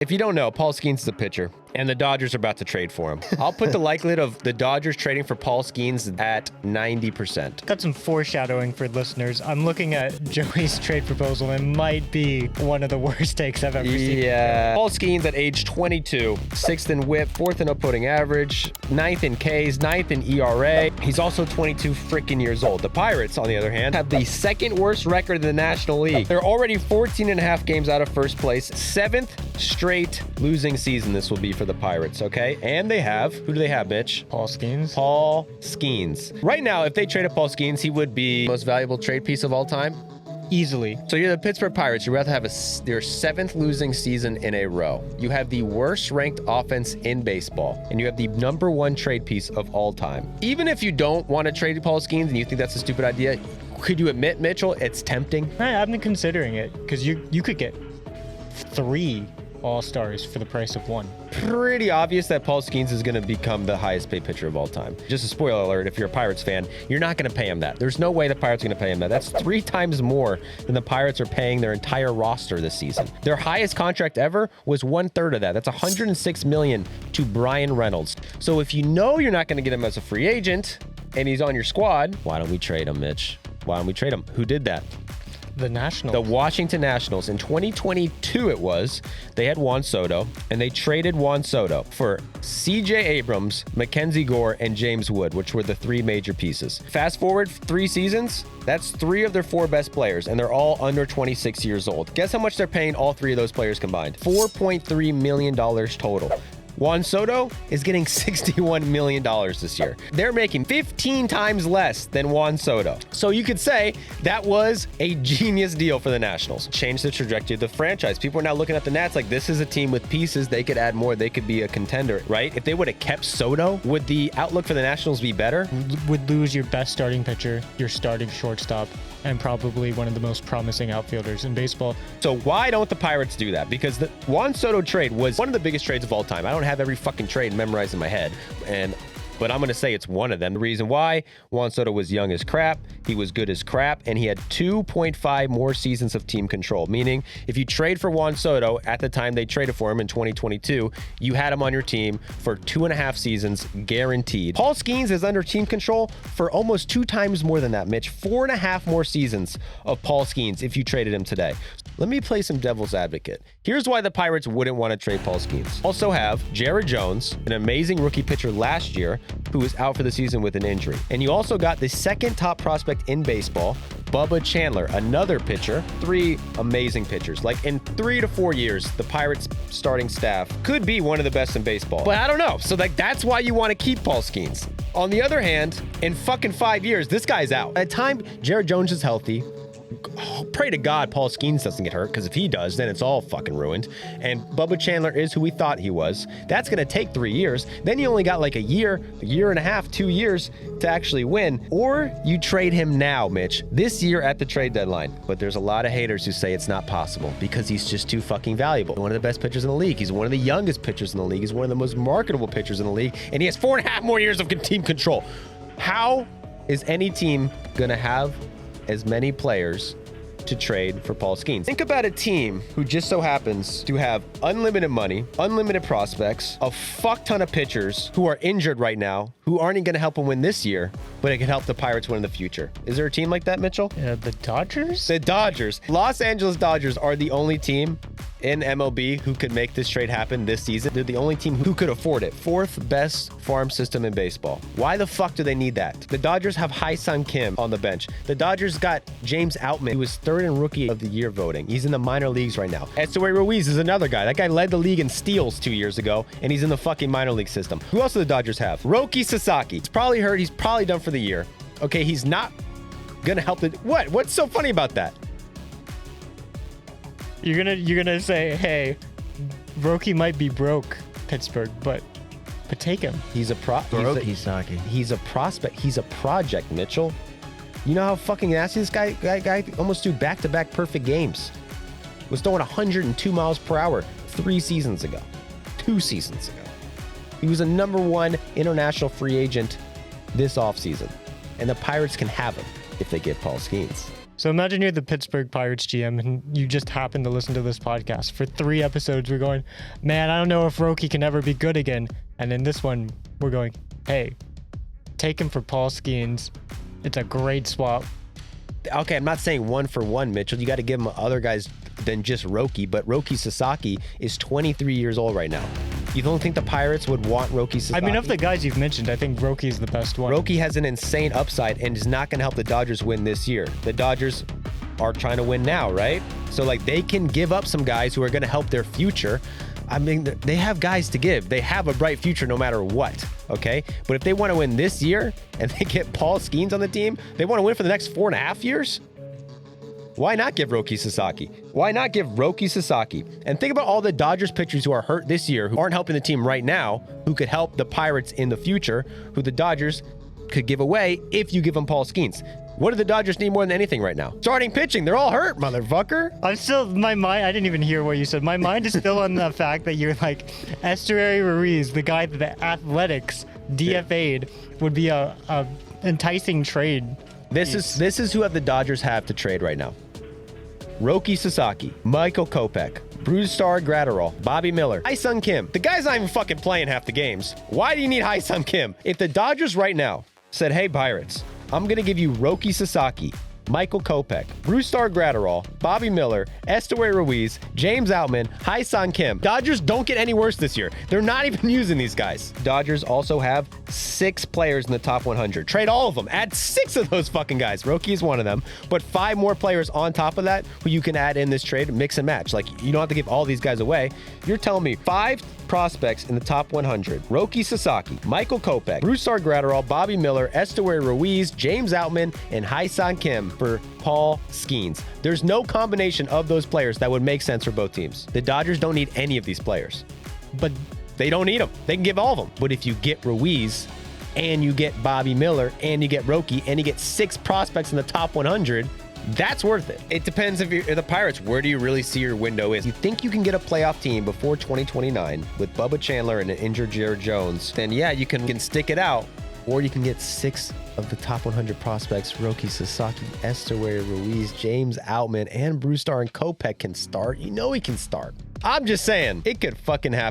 If you don't know, Paul Skenes is a pitcher, and the Dodgers are about to trade for him. I'll put the likelihood of the Dodgers trading for Paul Skenes at 90%. Got some foreshadowing for listeners. I'm looking at Joey's trade proposal, and it might be one of the worst takes I've ever seen. Yeah. Paul Skenes at age 22, 6th in whip, 4th in opponent average, 9th in Ks, 9th in ERA. He's also 22 freaking years old. The Pirates, on the other hand, have the second worst record in the National League. They're already 14 and a half games out of first place, 7th straight losing season this will be for the Pirates, okay? And they have, who do they have, Mitch? Paul Skenes. Paul Skenes. Right now, if they traded Paul Skenes, he would be the most valuable trade piece of all time. Easily. So you're the Pittsburgh Pirates. You're about to have their 7th losing season in a row. You have the worst ranked offense in baseball, and you have the #1 trade piece of all time. Even if you don't want to trade Paul Skenes and you think that's a stupid idea, could you admit, Mitchell, it's tempting? I've been considering it because you could get 3 All-Stars for the price of 1. Pretty obvious that Paul Skenes is going to become the highest paid pitcher of all time. Just a spoiler alert, if you're a Pirates fan, you're not going to pay him that. There's no way the Pirates are going to pay him that. That's 3 times more than the Pirates are paying their entire roster this season. Their highest contract ever was 1/3 of that. That's $106 million to Brian Reynolds. So if you know you're not going to get him as a free agent and he's on your squad, why don't we trade him, Mitch? Why don't we trade him? Who did that? The Nationals. The Washington Nationals. In 2022 it was. They had Juan Soto, and they traded Juan Soto for C.J. Abrams, Mackenzie Gore, and James Wood, which were the 3 major pieces. Fast forward 3 seasons, that's 3 of their 4 best players, and they're all under 26 years old. Guess how much they're paying all 3 of those players combined? $4.3 million total. Juan Soto is getting $61 million this year. They're making 15 times less than Juan Soto. So you could say that was a genius deal for the Nationals. Changed the trajectory of the franchise. People are now looking at the Nats like this is a team with pieces. They could add more. They could be a contender, right? If they would have kept Soto, would the outlook for the Nationals be better? Would lose your best starting pitcher, your starting shortstop, and probably one of the most promising outfielders in baseball. So why don't the Pirates do that? Because the Juan Soto trade was one of the biggest trades of all time. I don't have every fucking trade memorized in my head, but I'm going to say it's one of them. The reason why, Juan Soto was young as crap, he was good as crap, and he had 2.5 more seasons of team control. Meaning, if you trade for Juan Soto at the time they traded for him in 2022, you had him on your team for 2.5 seasons guaranteed. Paul Skenes is under team control for almost 2 times more than that, Mitch. 4.5 more seasons of Paul Skenes if you traded him today. Let me play some devil's advocate. Here's why the Pirates wouldn't want to trade Paul Skenes. Also have Jared Jones, an amazing rookie pitcher last year, who was out for the season with an injury. And you also got the 2nd top prospect in baseball, Bubba Chandler, another pitcher. 3 amazing pitchers. Like in 3 to 4 years, the Pirates starting staff could be one of the best in baseball. But I don't know. So that's why you want to keep Paul Skenes. On the other hand, in fucking 5 years, this guy's out. At the time, Jared Jones is healthy. Pray to God Paul Skenes doesn't get hurt, because if he does, then it's all fucking ruined. And Bubba Chandler is who we thought he was. That's going to take 3 years. Then you only got like a year and a half, 2 years to actually win. Or you trade him now, Mitch, this year at the trade deadline. But there's a lot of haters who say it's not possible because he's just too fucking valuable. One of the best pitchers in the league. He's one of the youngest pitchers in the league. He's one of the most marketable pitchers in the league. And he has 4.5 more years of team control. How is any team going to have as many players to trade for Paul Skenes? Think about a team who just so happens to have unlimited money, unlimited prospects, a fuck ton of pitchers who are injured right now, who aren't even going to help them win this year, but it could help the Pirates win in the future. Is there a team like that, Mitchell? Yeah, the Dodgers? The Dodgers. Los Angeles Dodgers are the only team in MLB who could make this trade happen this season. They're the only team who could afford it. 4th best farm system in baseball. Why the fuck do they need that? The Dodgers have Hai-Sung Kim on the bench. The Dodgers got James Outman, who was 3rd in Rookie of the Year voting. He's in the minor leagues right now. Esteury Ruiz is another guy. That guy led the league in steals 2 years ago, and he's in the fucking minor league system. Who else do the Dodgers have? Roki Sasaki. He's probably hurt. He's probably done for the year. Okay, he's not gonna help it. What's so funny about that? You're gonna say, hey, Roki might be broke, Pittsburgh, but take him. He's a prospect. He's a project, Mitchell. You know how fucking nasty this guy almost threw back-to-back perfect games. Was throwing 102 miles per hour 3 seasons ago. 2 seasons ago. He was a #1 international free agent this offseason. And the Pirates can have him if they get Paul Skenes. So imagine you're the Pittsburgh Pirates GM and you just happen to listen to this podcast. For 3 episodes, we're going, man, I don't know if Roki can ever be good again. And in this one, we're going, hey, take him for Paul Skenes. It's a great swap. Okay, I'm not saying 1 for 1, Mitchell. You got to give him other guys than just Roki, but Roki Sasaki is 23 years old right now. You don't think the Pirates would want Roki Sasaki? I mean, of the guys you've mentioned, I think Roki is the best one. Roki has an insane upside and is not going to help the Dodgers win this year. The Dodgers are trying to win now, right? So, like, they can give up some guys who are going to help their future. I mean, they have guys to give. They have a bright future no matter what, okay? But if they want to win this year and they get Paul Skenes on the team, they want to win for the next 4.5 years? Why not give Roki Sasaki? Why not give Roki Sasaki? And think about all the Dodgers pitchers who are hurt this year, who aren't helping the team right now, who could help the Pirates in the future, who the Dodgers could give away if you give them Paul Skenes. What do the Dodgers need more than anything right now? Starting pitching. They're all hurt, motherfucker. I'm still, my mind, I didn't even hear what you said. My mind is still on the fact that you're like, Estuary Ruiz, the guy that the Athletics DFA'd, would be a enticing trade. This is who the Dodgers have to trade right now. Roki Sasaki, Michael Kopech, Brusdar Graterol, Bobby Miller, Hyun Kim. The guy's not even fucking playing half the games. Why do you need Hyun Kim? If the Dodgers right now said, hey, Pirates, I'm going to give you Roki Sasaki, Michael Kopech, Brusdar Graterol, Bobby Miller, Estuary Ruiz, James Outman, Hyun Kim. Dodgers don't get any worse this year. They're not even using these guys. Dodgers also have 6 players in the top 100. Trade all of them. Add 6 of those fucking guys. Roki is one of them. But 5 more players on top of that who you can add in this trade, mix and match. Like, you don't have to give all these guys away. You're telling me 5 prospects in the top 100. Roki Sasaki, Michael Kopech, Brusdar Graterol, Bobby Miller, Estuary Ruiz, James Outman, and Hyun Kim for Paul Skenes. There's no combination of those players that would make sense for both teams. The Dodgers don't need any of these players, but they don't need them. They can give all of them. But if you get Ruiz and you get Bobby Miller and you get Roki and you get 6 prospects in the top 100, that's worth it. It depends if you're the Pirates. Where do you really see your window is? You think you can get a playoff team before 2029 with Bubba Chandler and an injured Jared Jones, then yeah, you can stick it out. Or you can get 6 of the top 100 prospects. Roki Sasaki, Estuary Ruiz, James Outman, and Brusdar and Kopech can start. You know he can start. I'm just saying, it could fucking happen.